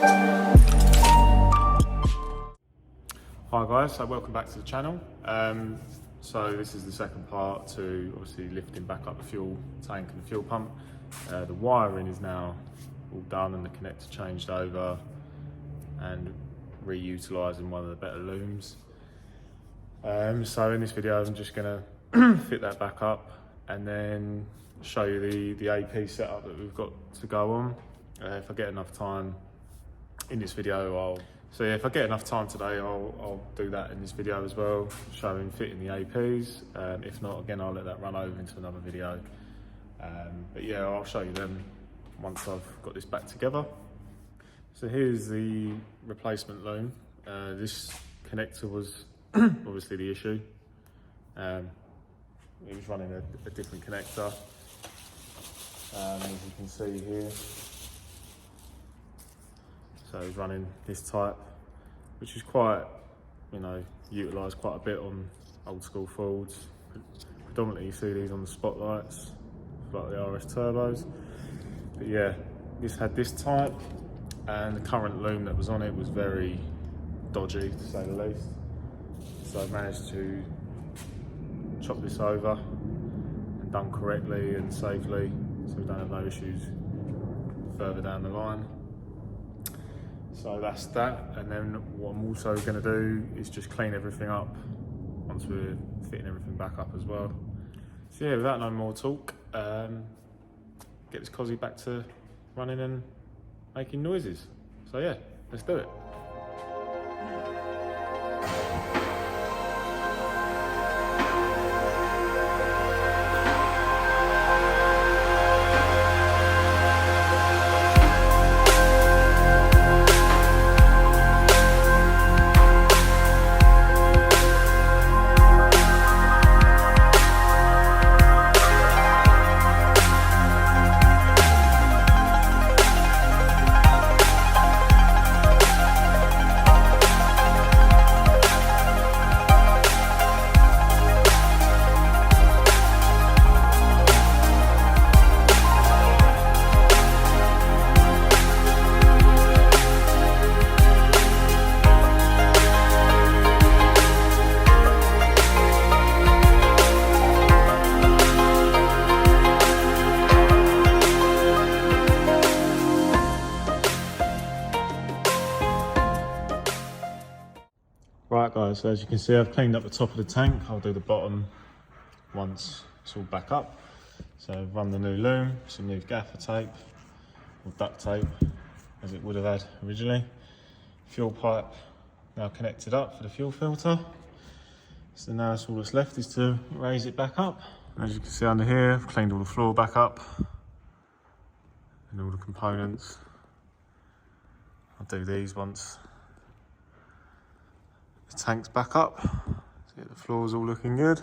Hi guys, so welcome back to the channel. So this is the second part to obviously lifting back up the fuel tank and the fuel pump. The wiring is now all done and the connector changed over and reutilising one of the better looms. So in this video I'm just going to fit that back up and then show you the AP setup that we've got to go on. If I get enough time in this video, if I get enough time today, I'll do that in this video as well, showing fitting the APs. If not, again, I'll let that run over into another video. But yeah, I'll show you them once I've got this back together. So here's the replacement loom. This connector was obviously the issue. It was running a different connector. As you can see here. So he's running this type, which is quite, utilised quite a bit on old school Fords. Predominantly you see these on the spotlights, like the RS turbos. But yeah, this had this type, and the current loom that was on it was very dodgy, to say the least. So I managed to chop this over and done correctly and safely, so we don't have no issues further down the line. So that's that, and then what I'm also going to do is just clean everything up once we're fitting everything back up as well. So yeah, without no more talk, get this Cosy back to running and making noises. So yeah, let's do it. Right guys, so as you can see, I've cleaned up the top of the tank. I'll do the bottom once it's all back up. So run the new loom, some new gaffer tape or duct tape, as it would have had originally. Fuel pipe now connected up for the fuel filter. So now all that's left is to raise it back up. As you can see under here, I've cleaned all the floor back up and all the components. I'll do these once the tank's back up. See, the floor's all looking good.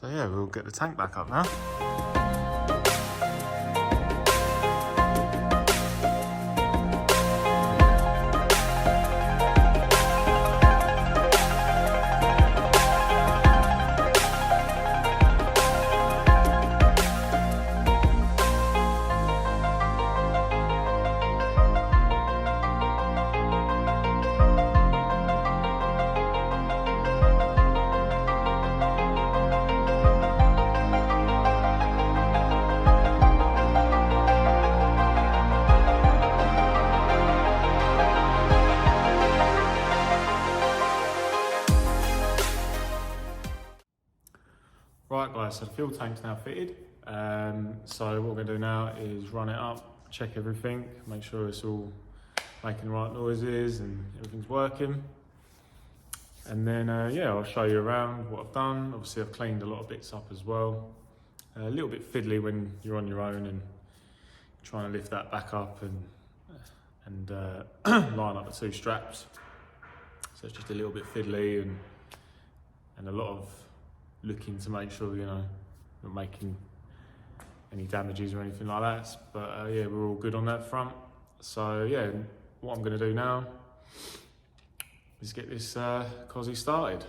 So yeah, we'll get the tank back up now. Right guys, so the fuel tank's now fitted. So what we're gonna do now is run it up, check everything, make sure it's all making the right noises and everything's working. And then yeah, I'll show you around what I've done. Obviously I've cleaned a lot of bits up as well. A little bit fiddly when you're on your own and trying to lift that back up and line up the two straps. So it's just a little bit fiddly and a lot of looking to make sure, not making any damages or anything like that. But yeah, we're all good on that front. So yeah, what I'm going to do now is get this Cosy started.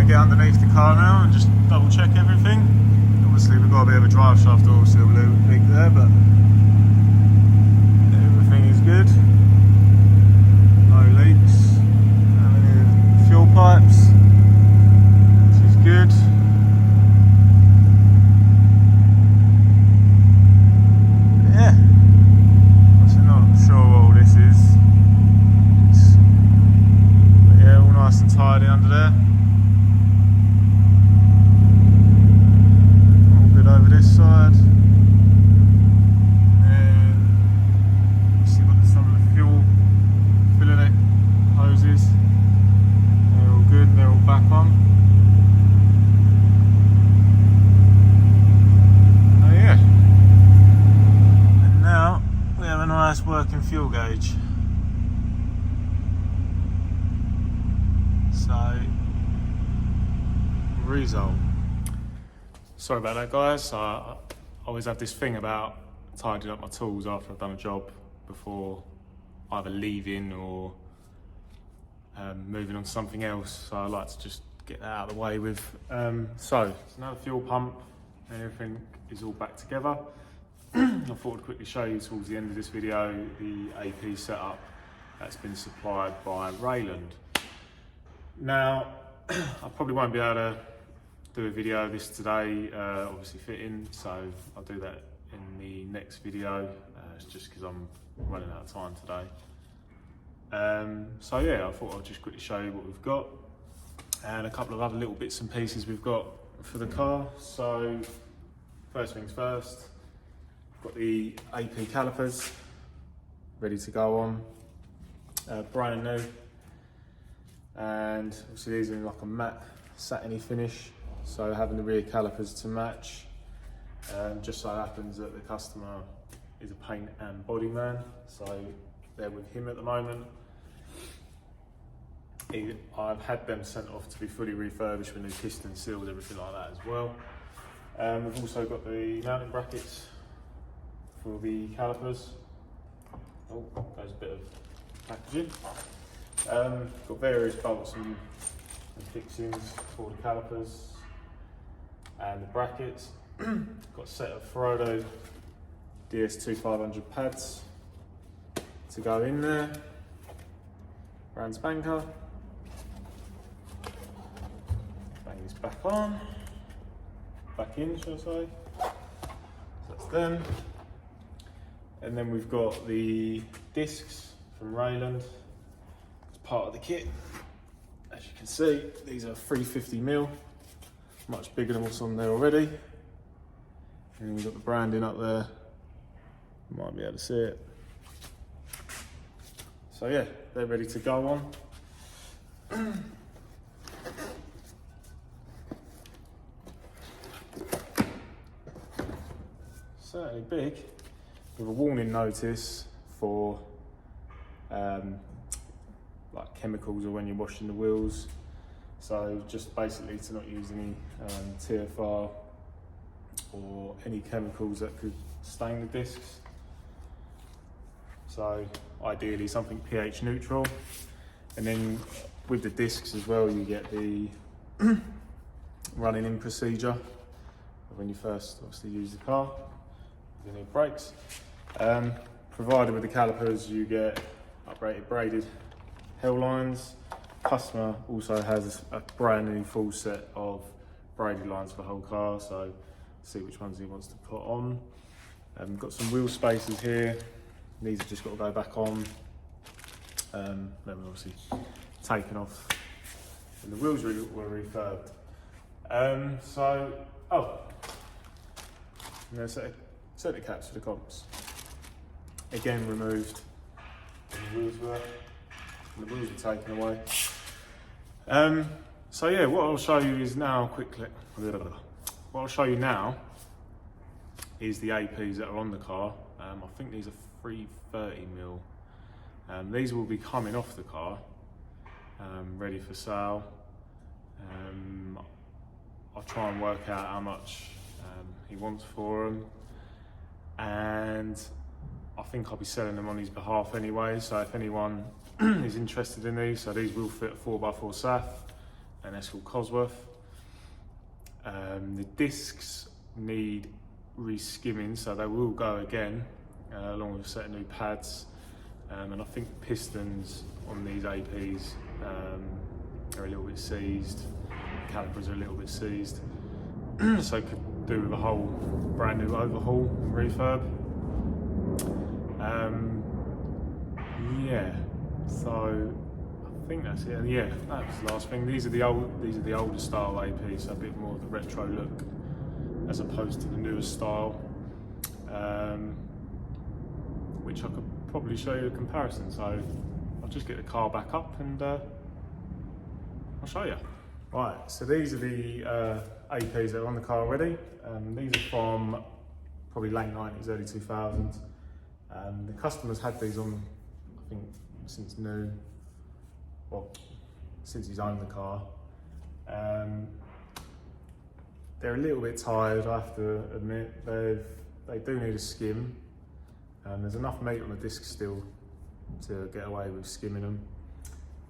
going to get underneath the car now and just double check everything. Obviously we've got a bit of a drive shaft oil seal leak there, but everything is good. No leaks. Fuel pipes, which is good. Yeah, I'm not sure what all this is. Yeah, all nice and tidy under there. All good over this side. And see what some of the fuel filling it hoses. They're all good. They're all back on. Oh yeah. And now we have a nice working fuel gauge. So, result. Sorry about that, guys. I always have this thing about tidying up my tools after I've done a job before either leaving or moving on to something else. So I like to just get that out of the way with. So now the fuel pump and everything is all back together. I thought I'd quickly show you towards the end of this video the AP setup that's been supplied by Rayland. Now, I probably won't be able to do a video of this today, obviously fitting, so I'll do that in the next video. It's just because I'm running out of time today. So yeah, I thought I'd just quickly show you what we've got and a couple of other little bits and pieces we've got for the car. So first things first, got the AP calipers ready to go on, brand new. And obviously these are in like a matte satiny finish, so having the rear calipers to match. Just so happens that the customer is a paint and body man, so they're with him at the moment. I've had them sent off to be fully refurbished with new piston seals, everything like that as well. We've also got the mounting brackets for the calipers. Oh, there's a bit of packaging. Got various bolts and fixings for the calipers and the brackets. Got a set of Ferodo DS2500 pads to go in there. Brand spanker. Bang this back on. Back in, shall I say. So that's them. And then we've got the discs from Rayland. Part of the kit. As you can see, these are 350mm, much bigger than what's on there already. And then we've got the branding up there, you might be able to see it. So yeah, they're ready to go on. Certainly big, with a warning notice for like chemicals or when you're washing the wheels. So just basically to not use any TFR or any chemicals that could stain the discs. So ideally something pH neutral. And then with the discs as well, you get the running in procedure when you first obviously use the car. You need brakes. Provided with the calipers, you get uprated braided hell lines. Customer also has a brand new full set of braided lines for the whole car, so see which ones he wants to put on. Got some wheel spacers here. These have just got to go back on. Then we're obviously taken off and the wheels were refurbed. And then set the caps for the comps. Again removed. The wheels were taken away. So yeah, what I'll show you is now quickly. What I'll show you now is the APs that are on the car. I think these are 330mm. These will be coming off the car, ready for sale. I'll try and work out how much he wants for them, and I think I'll be selling them on his behalf anyway. So if anyone is interested in these, so these will fit a 4x4 SAF. an Escort Cosworth. The discs need re-skimming, so they will go again, along with a set of new pads. And I think the pistons on these APs are a little bit seized, calipers are a little bit seized, so could do with a whole brand new overhaul and refurb. Yeah, so I think that's it. And yeah, that's the last thing. These are the older style APs, so a bit more of the retro look as opposed to the newer style, which I could probably show you a comparison. So I'll just get the car back up and I'll show you. Right, so these are the APs that are on the car already. These are from probably late 90s, early 2000s. The customer's had these on, I think, since new, well, since he's owned the car. They're a little bit tired, I have to admit. They do need a skim. There's enough meat on the disc still to get away with skimming them.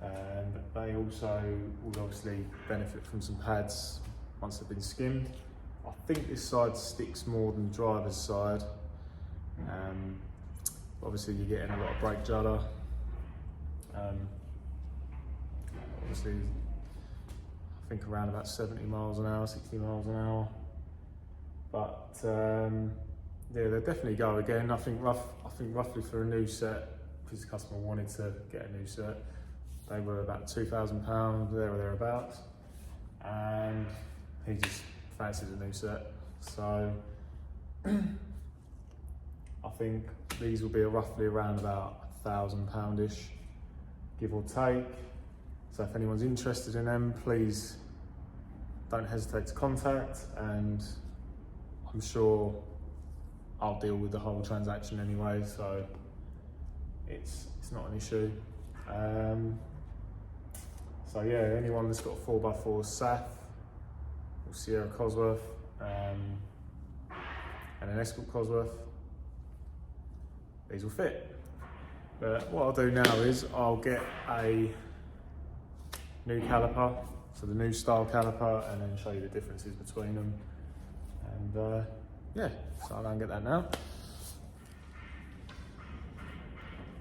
And they also will obviously benefit from some pads once they've been skimmed. I think this side sticks more than the driver's side. Obviously you're getting a lot of brake judder. Obviously, I think around about 70 miles an hour, 60 miles an hour. But yeah, they definitely go again. I think roughly for a new set, because the customer wanted to get a new set, they were about £2,000 there or thereabouts, and he just fancied a new set. So I think these will be roughly around about £1,000-ish, give or take. So if anyone's interested in them, please don't hesitate to contact, and I'm sure I'll deal with the whole transaction anyway, so it's not an issue. So yeah, anyone that's got a 4x4 SAF or Sierra Cosworth and an Escort Cosworth, these will fit. But what I'll do now is I'll get a new caliper, so the new style caliper, and then show you the differences between them. And yeah, so I'll go and get that now.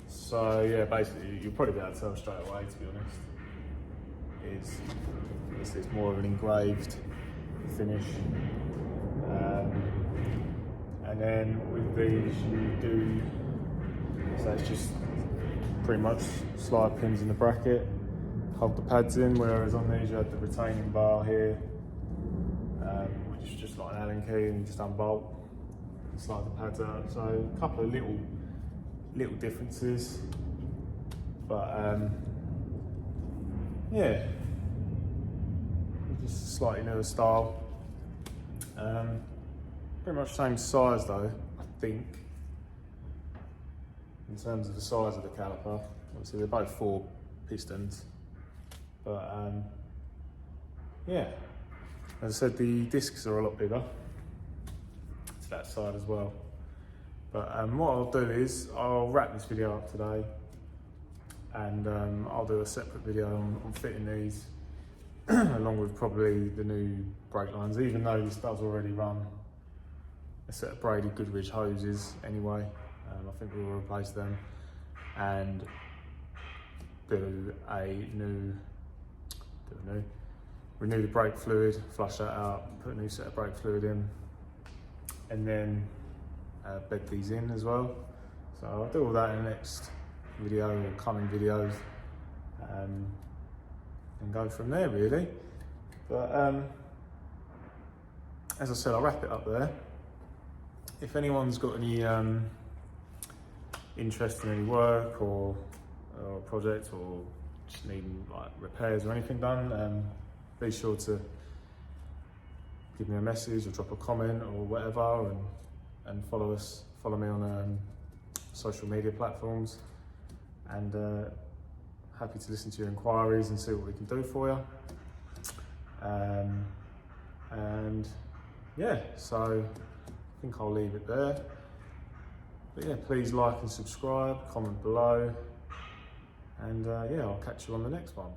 So yeah, basically you'll probably be able to tell straight away, to be honest. It's more of an engraved finish. And then with these you do, so it's just pretty much slide pins in the bracket, hold the pads in, whereas on these you had the retaining bar here, which is just like an Allen key, and you just unbolt and slide the pads out. So a couple of little differences, but yeah, just a slightly newer style. Pretty much same size though, I think, in terms of the size of the caliper. Obviously they're both 4 pistons, but yeah, as I said, the discs are a lot bigger to that side as well. But what I'll do is I'll wrap this video up today, and I'll do a separate video on fitting these along with probably the new brake lines, even though this does already run a set of braided Goodrich hoses anyway. I think we'll replace them and renew the brake fluid, flush that out, put a new set of brake fluid in, and then bed these in as well. So I'll do all that in the next video or coming videos, and go from there really. But as I said, I'll wrap it up there. If anyone's got any interest in any work or project, or just needing like repairs or anything done, be sure to give me a message or drop a comment or whatever, and follow me on social media platforms, and happy to listen to your inquiries and see what we can do for you. And yeah, so I think I'll leave it there. But yeah, please like and subscribe, comment below, and yeah, I'll catch you on the next one.